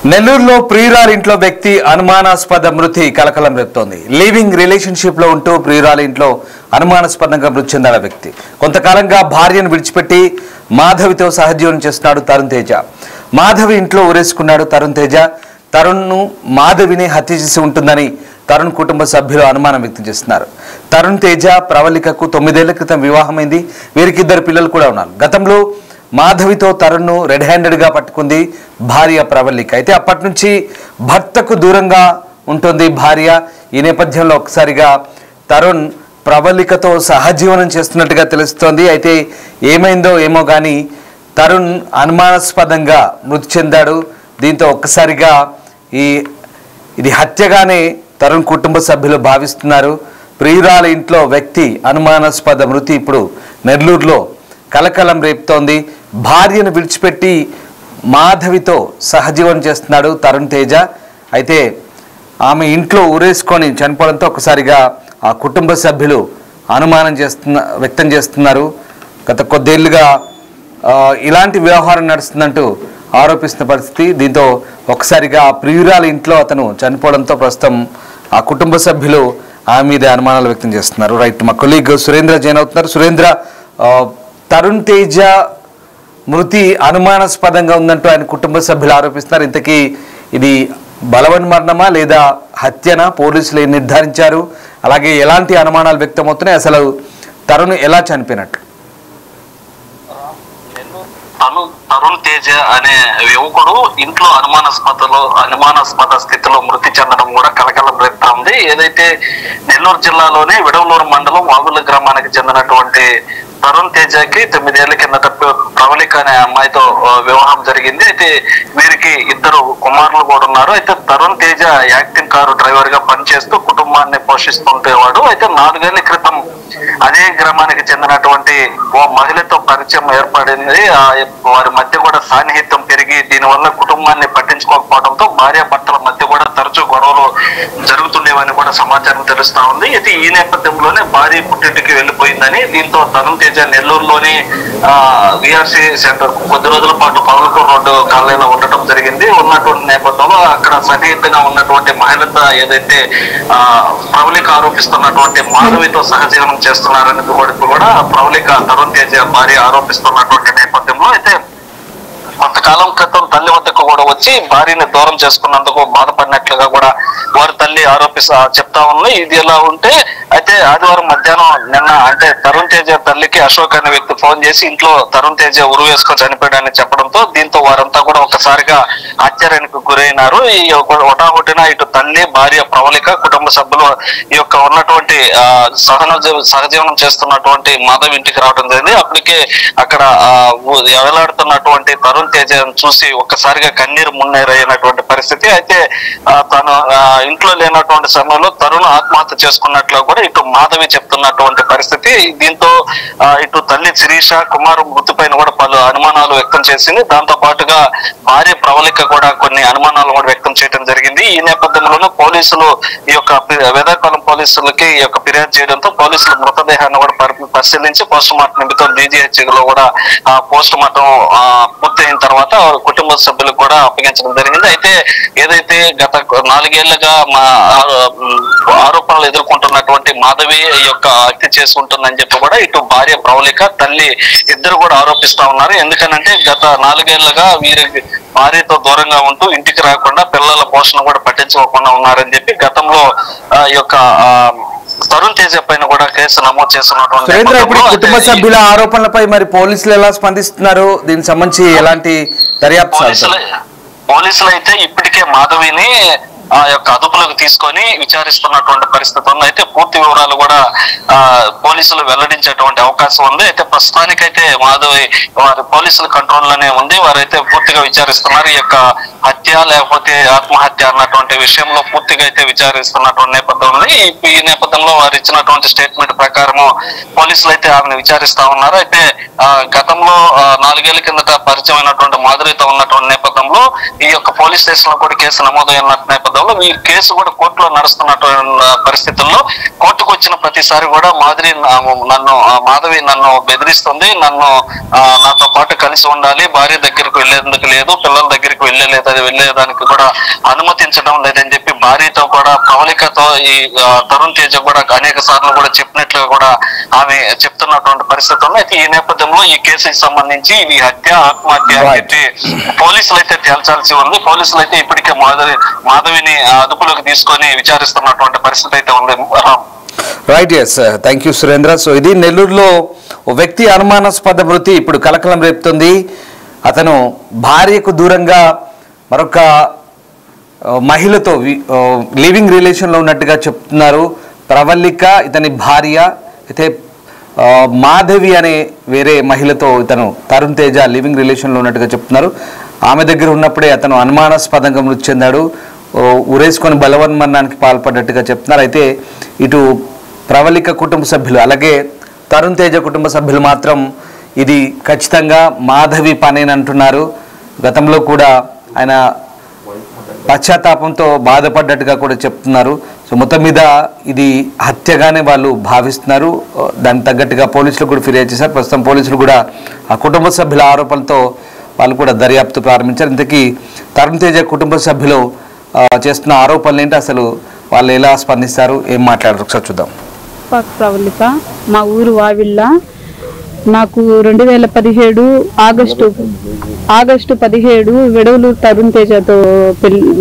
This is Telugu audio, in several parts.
నెల్లూరులో ప్రియురాలి ఇంట్లో వ్యక్తి అనుమానాస్పద మృతి కలకలం రేపుతోంది. లివింగ్ రిలేషన్షిప్ లో ఉంటూ ప్రియురాలి ఇంట్లో అనుమానాస్పదంగా మృతి చెందిన వ్యక్తి కొంతకాలంగా భార్యను విడిచిపెట్టి మాధవితో సహజీవనం చేస్తున్నాడు తరుణ్ తేజ. మాధవి ఇంట్లో ఊరేసుకున్నాడు తరుణ్ తేజ. తరుణ్ను మాధవిని హత్య చేసి ఉంటుందని తరుణ్ కుటుంబ సభ్యులు అనుమానం వ్యక్తం చేస్తున్నారు. తరుణ్ తేజ ప్రవళికకు 9 ఏళ్ల క్రితం వివాహమైంది. వీరికి 2 పిల్లలు కూడా ఉన్నారు. గతంలో మాధవితో తరుణ్ను రెడ్ హ్యాండెడ్గా పట్టుకుంది భార్య ప్రవళిక. అయితే అప్పటి నుంచి భర్తకు దూరంగా ఉంటుంది భార్య. ఈ నేపథ్యంలో ఒకసారిగా తరుణ్ ప్రవళికతో సహజీవనం చేస్తున్నట్టుగా తెలుస్తోంది. అయితే ఏమైందో ఏమో కానీ తరుణ్ అనుమానాస్పదంగా మృతి చెందాడు. దీంతో ఒక్కసారిగా ఇది హత్యగానే తరుణ్ కుటుంబ సభ్యులు భావిస్తున్నారు. ప్రియురాలి ఇంట్లో వ్యక్తి అనుమానాస్పద మృతి ఇప్పుడు నెల్లూరులో కలకలం రేపుతోంది. భార్యను విడిచిపెట్టి మాధవితో సహజీవనం చేస్తున్నాడు తరుణ్ తేజ. అయితే ఆమె ఇంట్లో ఊరేసుకొని చనిపోవడంతో ఒకసారిగా ఆ కుటుంబ సభ్యులు అనుమానం వ్యక్తం చేస్తున్నారు. గత కొద్దేళ్లుగా ఇలాంటి వ్యవహారం నడుస్తుందంటూ ఆరోపిస్తున్న పరిస్థితి. దీంతో ఒకసారిగా ఆ ప్రియురాలి ఇంట్లో అతను చనిపోవడంతో ప్రస్తుతం ఆ కుటుంబ సభ్యులు ఆమె మీద అనుమానాలు వ్యక్తం చేస్తున్నారు. రైట్, మా కొలీగ్ సురేంద్ర జాయిన్ అవుతున్నారు. సురేంద్ర, తరుణ్ తేజ మృతి అనుమానాస్పదంగా ఉందంటూ ఆయన కుటుంబ సభ్యులు ఆరోపిస్తున్నారు. ఇంతకీ ఇది బలవన్మరణమా లేదా హత్యనా? పోలీసులు నిర్ధారించారు. అలాగే ఎలాంటి అనుమానాలు వ్యక్తమవుతున్నాయి? అసలు తరుణ్ ఎలా చనిపోయినట్టు? తరుణ్ తేజ అనే యువకుడు ఇంట్లో అనుమానాస్పద స్థితిలో మృతి చెందడం కూడా కలకలం రేపుతోంది. ఏదైతే నెల్లూరు జిల్లాలోని విడవలూరు మండలం వాగుల గ్రామానికి చెందినటువంటి తరుణ్ తేజకి 9 ఏళ్ల కిందట ప్రవళిక అనే అమ్మాయితో వివాహం జరిగింది. అయితే వీరికి 2 కుమారులు కూడా ఉన్నారు. అయితే Tarun Teja acting car driver గా పనిచేస్తూ కుటుంబాన్ని పోషిస్తుండేవాడు. అయితే 4 ఏళ్ల క్రితం అదే గ్రామానికి చెందినటువంటి ఓ మహిళతో పరిచయం ఏర్పడింది. వారి మధ్య కూడా సాన్నిహిత్యం పెరిగి దీనివల్ల కుటుంబాన్ని పట్టించుకోకపోవడంతో భార్య భర్తల మధ్య కూడా తరచూ గొడవలు జరుగుతుండేవని కూడా సమాచారం తెలుస్తా ఉంది. అయితే ఈ నేపథ్యంలోనే భార్య పుట్టింటికి వెళ్లిపోయిందని, దీంతో తరుణ్ తేజ నెల్లూరులోని విఆర్సీ సెంటర్ కొద్ది రోజుల పాటు పవలకూరు రోడ్డు కాలనీలో ఉండటం జరిగింది. ఉన్నటువంటి నేపథ్యంలో అక్కడ సన్నిహితంగా ఉన్నటువంటి మహిళతో ఏదైతే ప్రవళిక ఆరోపిస్తున్నటువంటి మాధవితో సహజీవనం చేస్తున్నారని కూడా ప్రవళిక తరుణ్ తేజ భార్య ఆరోపిస్తున్నటువంటి నేపథ్యంలో అయితే కొంతకాలం క్రితం తల్లి వద్దకు కూడా వచ్చి భార్యని దూరం చేసుకున్నందుకు బాధపడినట్లుగా కూడా వారి తల్లి చెప్తా ఉంది. ఇది ఎలా ఉంటే అయితే ఆదివారం మధ్యాహ్నం నిన్న అంటే తరుణ్ తేజ తల్లికి అశోక్ అనే వ్యక్తి ఫోన్ చేసి ఇంట్లో తరుణ్ తేజ ఉరి వేసుకొని చనిపోయాడని చెప్పడంతో దీంతో వారంతా కూడా ఒకసారిగా ఆశ్చర్యానికి గురైనారు. ఈ హుటాహుటిన ఇటు తల్లి భార్య ప్రవళిక కుటుంబ సభ్యులు ఈ యొక్క ఉన్నటువంటి సహజీవనం చేస్తున్నటువంటి మాధవ్ ఇంటికి రావడం జరిగింది. అప్పటికే అక్కడ ఎవలాడుతున్నటువంటి తరుణ్ తేజను చూసి ఒక్కసారిగా కన్నీరు మున్నీరైనటువంటి పరిస్థితి. అయితే తను ఇంట్లో లేనటువంటి సమయంలో తరుణ్ ఆత్మహత్య చేసుకున్నట్లు కూడా ఇటు మాధవి చెప్తున్నటువంటి పరిస్థితి. దీంతో ఇటు తల్లి శిరీష కుమారు మృతి పైన కూడా పలు అనుమానాలు వ్యక్తం చేసింది. దాంతో పాటుగా భార్య ప్రవళిక కూడా కొన్ని అనుమానాలు కూడా వ్యక్తం చేయడం జరిగింది. ఈ నేపథ్యంలోనూ పోలీసులు ఈ యొక్క వేదాయపాలెం పోలీసులకి ఈ యొక్క ఫిర్యాదు చేయడంతో పోలీసులు మృతదేహాన్ని కూడా పరిశీలించి పోస్ట్ మార్టం నిమిత్తం DGH లో కూడా పోస్ట్ మార్టం పూర్తయిన తర్వాత కుటుంబ సభ్యులకు కూడా అప్పగించడం జరిగింది. అయితే ఏదైతే గత 4 ఏళ్లుగా ఆరోపణలు ఎదుర్కొంటున్నటువంటి మాధవి ఈ యొక్క హత్య చేసుకుంటుందని చెప్పి కూడా ఇటు భార్య ప్రవళిక తల్లి ఇద్దరు కూడా ఆరోపిస్తా ఉన్నారు. ఎందుకనంటే గత 4 ఏళ్లుగా వీరి భార్యతో దూరంగా ఉంటూ ఇంటికి రాకుండా పిల్లల పోషణ కూడా పట్టించుకోకుండా ఉన్నారని చెప్పి గతంలో ఈ యొక్క తరుణ్ తేజ పైన కూడా కేసు నమోదు చేస్తున్నటువంటి కుటుంబ సభ్యుల ఆరోపణలపై మరి పోలీసులు ఎలా స్పందిస్తున్నారు? దీనికి సంబంధించి ఎలాంటి దర్యాప్తు? పోలీసులు అయితే ఇప్పటికే మాధవిని ఆ యొక్క అదుపులోకి తీసుకొని విచారిస్తున్నటువంటి పరిస్థితి ఉంది. అయితే పూర్తి వివరాలు కూడా పోలీసులు వెల్లడించేటువంటి అవకాశం ఉంది. అయితే ప్రస్తుతానికైతే మాధవి వారి పోలీసుల కంట్రోల్లోనే ఉంది. వారైతే పూర్తిగా విచారిస్తున్నారు. ఈ యొక్క హత్య లేకపోతే ఆత్మహత్య అన్నటువంటి విషయంలో పూర్తిగా అయితే విచారిస్తున్నటువంటి నేపథ్యం ఉంది. ఈ నేపథ్యంలో వారు ఇచ్చినటువంటి స్టేట్మెంట్ ప్రకారము పోలీసులు అయితే ఆమెను విచారిస్తా ఉన్నారు. అయితే గతంలో 4 ఏళ్ల కిందట పరిచయం అయినటువంటి మాధురితో ఉన్నటువంటి నేపథ్యంలో ఈ యొక్క పోలీస్ స్టేషన్ లో కూడా కేసు నమోదైన నేపథ్యంలో నేపథ్యంలో ఈ కేసు కూడా కోర్టులో నడుస్తున్నటువంటి పరిస్థితుల్లో కోర్టుకు వచ్చిన ప్రతిసారి కూడా మాధవి నన్ను బెదిరిస్తుంది, నాతో పాటు కలిసి ఉండాలి, భార్య దగ్గరకు వెళ్లేందుకు లేదు, పిల్లల దగ్గరికి వెళ్ళేదానికి కూడా అనుమతించడం లేదని చెప్పి భార్యతో కూడా ప్రవళికతో ఈ తరుణ్ తేజ కూడా అనేక సార్లు కూడా చెప్పినట్లుగా కూడా ఆమె చెప్తున్నటువంటి పరిస్థితి ఉంది. అయితే ఈ నేపథ్యంలో ఈ కేసుకి సంబంధించి ఇది హత్య ఆత్మహత్య అయితే పోలీసులు అయితే తేల్చాల్సి ఉంది. పోలీసులు అయితే ఇప్పటికే మాధవిని అదుపులోకి తీసుకొని విచారిస్తున్నటువంటి పరిస్థితి అయితే ఉంది. Right, yes, thank you Surendra. So ఇది నెల్లూరులో ఓ వ్యక్తి అనుమానాస్పద మృతి ఇప్పుడు కలకలం రేపుతుంది. అతను భార్యకు దూరంగా మరొక మహిళతో లివింగ్ రిలేషన్లో ఉన్నట్టుగా చెప్తున్నారు. ప్రవళిక ఇతని భార్య, అయితే మాధవి అనే వేరే మహిళతో ఇతను తరుణ్ తేజ లివింగ్ రిలేషన్లో ఉన్నట్టుగా చెప్తున్నారు. ఆమె దగ్గర ఉన్నప్పుడే అతను అనుమానాస్పదంగా మృతి చెందాడు, ఉరేసుకొని బలవన్మరణానికి పాల్పడ్డట్టుగా చెప్తున్నారు. అయితే ఇటు ప్రవళిక కుటుంబ సభ్యులు అలాగే తరుణ్ తేజ కుటుంబ సభ్యులు మాత్రం ఇది ఖచ్చితంగా మాధవి పనేనంటున్నారు. గతంలో కూడా ఆయన పశ్చాత్తాపంతో బాధపడ్డట్టుగా కూడా చెప్తున్నారు. సో మొత్తం మీద ఇది హత్యగానే వాళ్ళు భావిస్తున్నారు. దానికి తగ్గట్టుగా పోలీసులు కూడా ఫిర్యాదు చేశారు. ప్రస్తుతం పోలీసులు కూడా ఆ కుటుంబ సభ్యుల ఆరోపణలతో వాళ్ళు కూడా దర్యాప్తు ప్రారంభించారు. ఇంతకీ తరుణ్ తేజ కుటుంబ సభ్యులు చేస్తున్న ఆరోపణలు ఏంటి, అసలు వాళ్ళు ఎలా స్పందిస్తారు, ఏం మాట్లాడారు ఒకసారి చూద్దాం. ప్రవళిక, మా ఊరు వావిళ్ళ. నాకు 2017 ఆగస్టు 17 విడవలూరు తరుణ్ తేజతో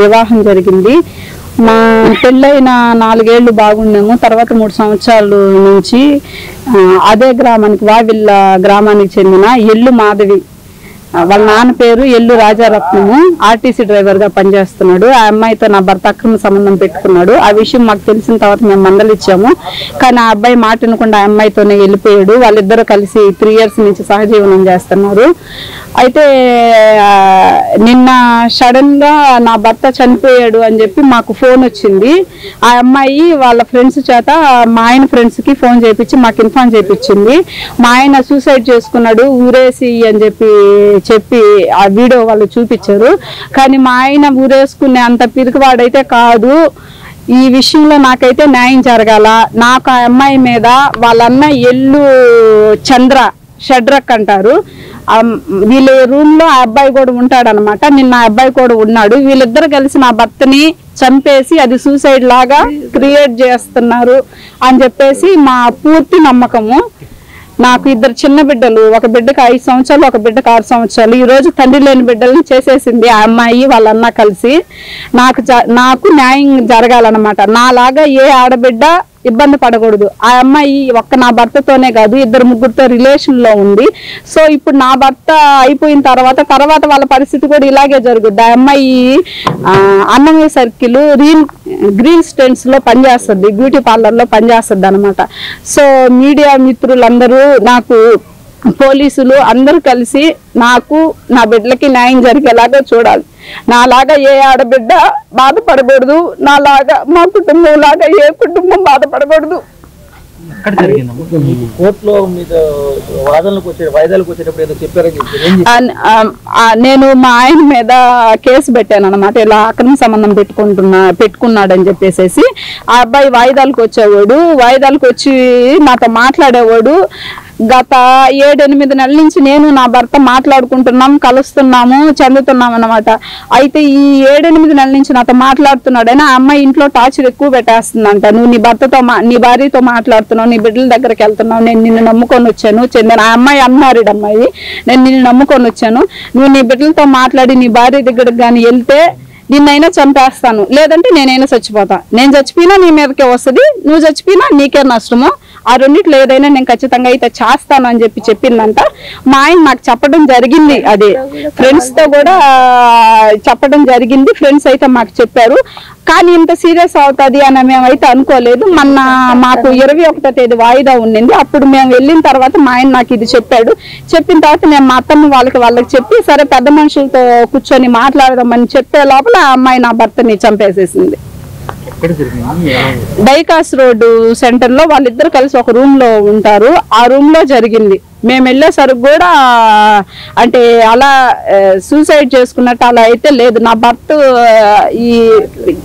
వివాహం జరిగింది. మా పెళ్ళైన 4 ఏళ్ళు బాగున్నాము. తర్వాత 3 సంవత్సరాల నుంచి అదే గ్రామానికి, వావిళ్ళ గ్రామానికి చెందిన ఎల్లు మాధవి, వాళ్ళ నాన్న పేరు ఎల్లు రాజారత్నము, ఆర్టీసీ డ్రైవర్ గా పనిచేస్తున్నాడు. ఆ అమ్మాయితో నా భర్త అక్రమ సంబంధం పెట్టుకున్నాడు. ఆ విషయం మాకు తెలిసిన తర్వాత మేము మందలిచ్చాము. కానీ ఆ అబ్బాయి మాట వినకుండా ఆ అమ్మాయితోనే వెళ్ళిపోయాడు. వాళ్ళిద్దరూ కలిసి 3 years నుంచి సహజీవనం చేస్తున్నారు. అయితే నిన్న సడన్ గా నా భర్త చనిపోయాడు అని చెప్పి మాకు ఫోన్ వచ్చింది. ఆ అమ్మాయి వాళ్ళ ఫ్రెండ్స్ చేత మా ఆయన ఫ్రెండ్స్ కి ఫోన్ చేయించి మాకు ఇన్ఫార్మ్ చేయించింది. మా ఆయన సూసైడ్ చేసుకున్నాడు ఊరేసి అని చెప్పి ఆ వీడియో వాళ్ళు చూపించారు. కానీ మా ఆయన ఊరేసుకునే అంత పిరికివాడైతే కాదు. ఈ విషయంలో నాకైతే న్యాయం జరగాల. నాకు ఆ అమ్మాయి మీద వాళ్ళన్న ఎల్లు చంద్ర షడ్రక్ అంటారు, వీళ్ళ రూమ్ లో ఆ అబ్బాయి కూడా ఉంటాడనమాట. నిన్న ఆ అబ్బాయి కూడా ఉన్నాడు. వీళ్ళిద్దరు కలిసి నా భర్తని చంపేసి అది సూసైడ్ లాగా క్రియేట్ చేస్తున్నారు అని చెప్పేసి మా పూర్తి నమ్మకము. నాకు 2 చిన్న బిడ్డలు, ఒక బిడ్డకు 5 సంవత్సరాలు, ఒక బిడ్డకు 6 సంవత్సరాలు. ఈ రోజు తండ్రి లేని బిడ్డల్ని చేసేసింది ఆ అమ్మాయి వాళ్ళన్న కలిసి. నాకు న్యాయం జరగాలన్నమాట. నాలాగా ఏ ఆడబిడ్డ ఇబ్బంది పడకూడదు. ఆ అమ్మాయి ఒక్క నా భర్తతోనే కాదు, 2-3 రిలేషన్ లో ఉంది. సో ఇప్పుడు నా భర్త అయిపోయిన తర్వాత వాళ్ళ పరిస్థితి కూడా ఇలాగే జరుగుద్ది. ఆ అమ్మాయి అన్నమయ్య సర్కిల్ గ్రీన్ స్టెన్స్ లో పనిచేస్తుంది, బ్యూటీ పార్లర్ లో పనిచేస్తుంది అనమాట. సో మీడియా మిత్రులందరూ, నాకు పోలీసులు అందరూ కలిసి నాకు నా బిడ్డలకి న్యాయం జరిగేలాగా చూడాలి. నాలాగా ఏ ఆడబిడ్డ బాధపడకూడదు, నాలాగా మా కుటుంబం లాగా ఏ కుటుంబం బాధపడకూడదు. నేను మా ఆయన మీద కేసు పెట్టాను అనమాట. ఇలా అక్రమ సంబంధం పెట్టుకున్నాడని చెప్పేసి. ఆ అబ్బాయి వాయిదాలకు వచ్చి నాతో మాట్లాడేవాడు. గత 7-8 నెలల నుంచి నేను నా భర్త మాట్లాడుకుంటున్నాం, కలుస్తున్నాము, చెందుతున్నాం అనమాట. అయితే ఈ 7-8 నెలల నుంచి నాతో మాట్లాడుతున్నాడని ఆ అమ్మాయి ఇంట్లో టార్చర్ ఎక్కువ పెట్టేస్తుందంట. నువ్వు నీ భార్యతో మాట్లాడుతున్నావు, నీ బిడ్డల దగ్గరికి వెళ్తున్నావు, నేను నిన్ను నమ్ముకొని వచ్చాను. ఆ అమ్మాయి అన్మ్యారీడ్ అమ్మాయి, నేను నిన్ను నమ్ముకొని వచ్చాను. నువ్వు నీ బిడ్డలతో మాట్లాడి నీ భార్య దగ్గరకు కానీ వెళ్తే నిన్నైనా చంపేస్తాను, లేదంటే నేనైనా చచ్చిపోతా. నేను చచ్చిపోయినా నీ మీదకే వస్తుంది, నువ్వు చచ్చిపోయినా నీకే నష్టము. ఆ రెండిట్లో ఏదైనా నేను ఖచ్చితంగా అయితే చేస్తాను అని చెప్పిందంట. మా ఆయన నాకు చెప్పడం జరిగింది, అది ఫ్రెండ్స్ తో కూడా చెప్పడం జరిగింది. ఫ్రెండ్స్ అయితే మాకు చెప్పారు. కానీ ఇంత సీరియస్ అవుతుంది అని మేమైతే అనుకోలేదు. మాకు 21వ తేదీ వాయిదా ఉండింది. అప్పుడు మేము వెళ్ళిన తర్వాత మా ఆయన నాకు ఇది చెప్పాడు. చెప్పిన తర్వాత నేను మా అత్తమ్మ వాళ్ళకి చెప్పి సరే పెద్ద మనుషులతో కూర్చొని మాట్లాడదామని చెప్పే లోపల ఆ అమ్మాయి నా భర్తని చంపేసేసింది. డైకాస్ రోడ్డు సెంటర్ లో వాళ్ళిద్దరు కలిసి ఒక రూమ్ లో ఉంటారు. ఆ రూమ్ లో జరిగింది. మేము వెళ్ళేసరికి కూడా అంటే అలా సూసైడ్ చేసుకున్నట్టు అలా అయితే లేదు. నా భర్త ఈ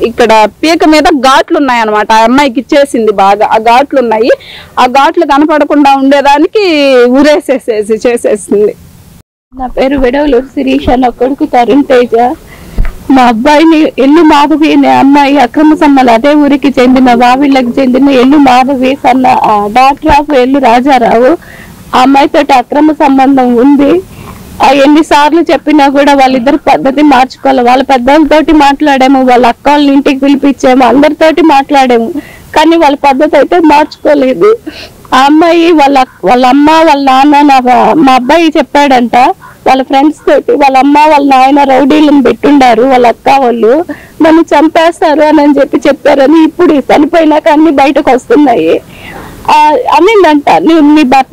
ఇక్కడ పీక మీద ఘాట్లు ఉన్నాయి అనమాట. ఆ అమ్మాయికి ఇచ్చేసింది బాగా, ఆ ఘాట్లు ఉన్నాయి. ఆ ఘాట్లు కనపడకుండా ఉండేదానికి ఊరేసేసేసి చేసేసింది. నా పేరు విడవలూరు శిరీష, నా కొడుకు తరుణ్ తేజ. మా అబ్బాయిని ఎల్లు మాధవి అనే అమ్మాయి అక్రమ సంబంధం అదే ఊరికి చెందిన వావిళ్ళకి చెందిన ఎల్లు మాధవి డాక్టర్ ఆఫ్ ఎల్లు రాజారావు. ఆ అమ్మాయితో అక్రమ సంబంధం ఉంది. ఎన్నిసార్లు చెప్పినా కూడా వాళ్ళిద్దరు పద్ధతి మార్చుకోవాలి. వాళ్ళ పెద్దలతోటి మాట్లాడాము, వాళ్ళ అక్క వాళ్ళని ఇంటికి పిలిపించాము, అందరితోటి మాట్లాడాము, కానీ వాళ్ళ పద్ధతి అయితే మార్చుకోలేదు. ఆ అమ్మాయి వాళ్ళ అమ్మ వాళ్ళ నాన్న మా అబ్బాయి చెప్పాడంట వాళ్ళ ఫ్రెండ్స్ తోటి వాళ్ళ అమ్మ వాళ్ళ నాయన రౌడీలను పెట్టుండారు, వాళ్ళ అక్క వాళ్ళు నన్ను చంపేస్తారు అని చెప్పారని ఇప్పుడు చనిపోయినాక అన్ని బయటకు వస్తున్నాయి అనిందంట.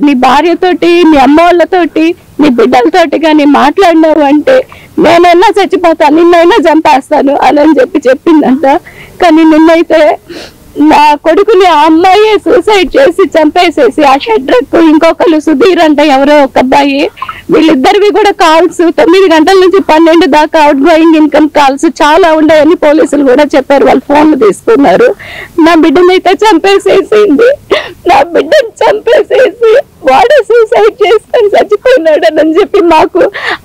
నీ భార్యతోటి, నీ అమ్మ వాళ్ళతోటి, నీ బిడ్డలతోటి కానీ మాట్లాడినావు అంటే నేనైనా చచ్చిపోతాను, నిన్నైనా చంపేస్తాను అని చెప్పిందంట. కానీ నిన్నైతే నా కొడుకుని ఆ అమ్మాయి సూసైడ్ చేసి చంపేసేసి ఆ షడ్రక్ ఇంకొకరు సుధీర్ అంటే ఎవరో ఒక అబ్బాయి, వీళ్ళిద్దరివి కూడా కాల్స్ 9 గంటల నుంచి 12 దాకా అవుట్ గోయింగ్ ఇన్కమ్ కాల్స్ చాలా ఉన్నాయని పోలీసులు కూడా చెప్పారు. వాళ్ళు ఫోన్లు తీసుకున్నారు. నా బిడ్డనైతే చంపేసేసింది. నా బిడ్డను చంపేసేసి వాడే సూసైడ్ చేసుకొని చచ్చిపోయినాడని చెప్పి మాకు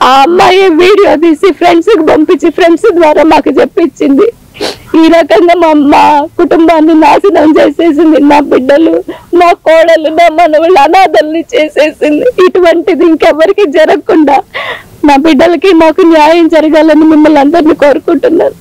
ఆ అమ్మాయి వీడియో తీసి ఫ్రెండ్స్ కి పంపించి ఫ్రెండ్స్ ద్వారా మాకు చెప్పించింది. ఈ రకంగా మా కుటుంబాన్ని నాశనం చేసేసింది. నా బిడ్డలు, నా కోడలు, నా మనవులు అనాథల్ని చేసేసింది. ఇటువంటిది ఇంకెవరికి జరగకుండా నా బిడ్డలకి మాకు న్యాయం జరగాలని మిమ్మల్ని అందరినీ కోరుకుంటున్నాను.